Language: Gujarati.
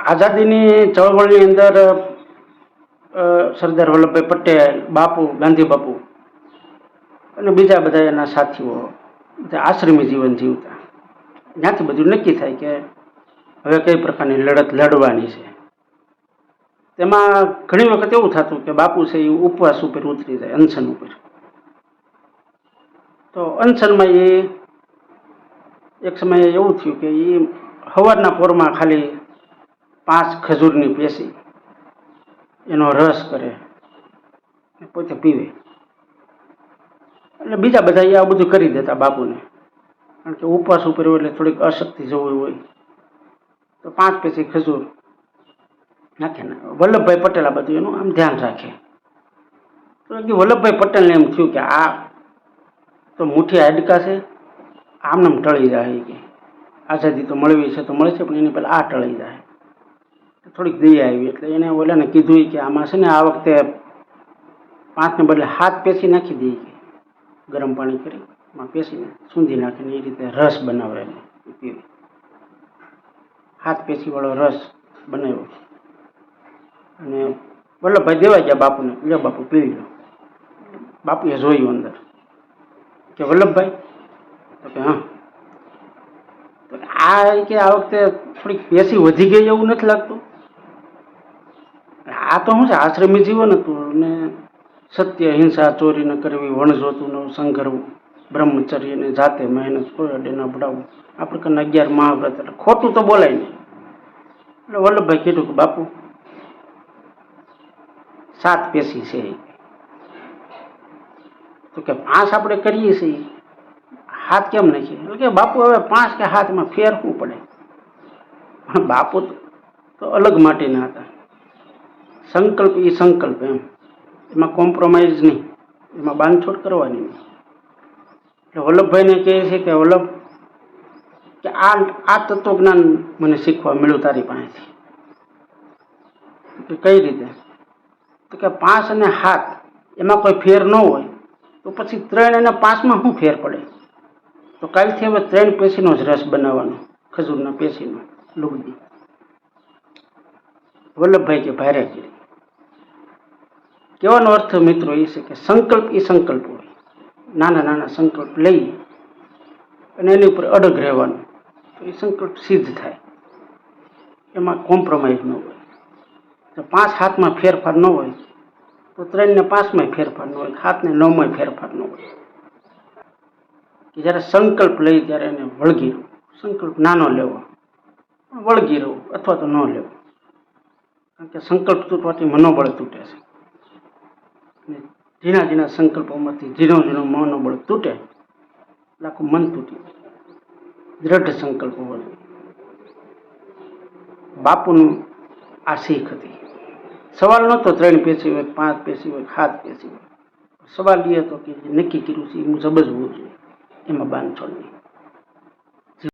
આઝાદીની ચળવળની અંદર સરદાર વલ્લભભાઈ પટેલ, બાપુ, ગાંધી બાપુ અને બીજા બધા એના સાથીઓ બધા આશ્રમી જીવન જીવતા. ત્યાંથી બધું નક્કી થાય કે હવે કઈ પ્રકારની લડત લડવાની છે. તેમાં ઘણી વખત એવું થતું કે બાપુ છે એ ઉપવાસ ઉપર ઉતરી જાય, અનશન ઉપર. તો અનશનમાં એ એક સમયે એવું થયું કે એ સવારના પોરમાં ખાલી 5 ખજૂરની પેશી એનો રસ કરે, પોતે પીવે. એટલે બીજા બધા એ આ બધું કરી દેતા બાપુને, કારણ કે ઉપવાસ ઉપર હોય એટલે થોડીક અશક્તિ જેવું હોય. તો 5 પેશી ખજૂર નાખે ને વલ્લભભાઈ પટેલ આ બધું એનું આમ ધ્યાન રાખે. તો વલ્લભભાઈ પટેલને એમ થયું કે આ તો મુઠ્ઠી હાડકા છે, આમને ટળી જાય કે આઝાદી તો મળવી છે તો મળે છે, પણ એની પહેલાં આ ટળી જાય. થોડીક દયા આવી એટલે એને ઓલાને કીધું કે આમાં છે ને આ વખતે 5ને બદલે 7 પેશી નાખી દઈએ, કે ગરમ પાણી કરી એમાં પેશીને સૂંધી નાખીને એ રીતે રસ બનાવે એને પીવે. 7 પેશીવાળો રસ બનાવ્યો અને વલ્લભભાઈ દેવા ગયા બાપુને, લે બાપુ પી લો. બાપુએ જોયું અંદર કે વલ્લભભાઈ, તો કે હા, તો આ કે આ વખતે થોડીક પેશી વધી ગઈ એવું નથી લાગતું? આ તો શું છે, આશ્રમી જીવન હતું ને સત્ય, હિંસા, ચોરી ન કરવી, વણજોતું ન સંઘરવું, બ્રહ્મચર્ય ને જાતે મહેનત, કોઈ અડે ન ભડાવવું, આ પ્રકારના 11 મહાવ્રત. એટલે ખોટું તો બોલાય નહીં. એટલે વલ્લભભાઈ કીધું કે બાપુ 7 પેશી છે, તો કે 5 આપણે કરીએ છીએ, 7 કેમ નાખીએ? એટલે કે બાપુ હવે 5 કે 7 માં ફેર શું પડે? પણ બાપુ તો અલગ માટીના હતા. સંકલ્પ એ સંકલ્પ, એમાં કોમ્પ્રોમાઇઝ નહીં, એમાં બાંધછોડ કરવાની નહીં. એટલે વલ્લભભાઈને કહે છે કે વલ્લભ, કે આ તત્વજ્ઞાન મને શીખવા મળ્યું તારી પાસેથી. કઈ રીતે? તો કે 5 અને 7 એમાં કોઈ ફેર ન હોય તો પછી 3 અને 5માં શું ફેર પડે? તો કાલથી હવે 3 પેશીનો જ રસ બનાવવાનો, ખજૂરના પેશીનો લુગદી. વલ્લભભાઈ કે ભારે કરી. કહેવાનો અર્થ મિત્રો એ છે કે સંકલ્પ એ સંકલ્પ હોય, નાના નાના સંકલ્પ લઈ અને એની ઉપર અડગ રહેવાનું, તો એ સંકલ્પ સિદ્ધ થાય. એમાં કોમ્પ્રોમાઇઝ ન હોય. તો 5-7માં ફેરફાર ન હોય તો 3 ને 5માં ફેરફાર ન હોય, 7 ને 9માં ફેરફાર ન હોય. કે જ્યારે સંકલ્પ લઈ ત્યારે એને વળગી રહેવું. સંકલ્પ નાનો લેવો, વળગી રહેવું, અથવા તો ન લેવો. કારણ કે સંકલ્પ તૂટવાથી મનોબળ તૂટે છે. ઝીણા ઝીણા સંકલ્પોમાંથી ઝીણો મનોબળ તૂટે એટલે આખું મન તૂટી જાય. દ્રઢ સંકલ્પ હોય. બાપુનું આ શીખ હતી. સવાલ નહોતો 3 પેશી હોય, 5 પેશી હોય, 7 પેશી હોય. સવાલ એ હતો કે નક્કી કર્યું છે એ મુજબ જ હોવું જોઈએ, એમાં બાંધછોડ નહીં.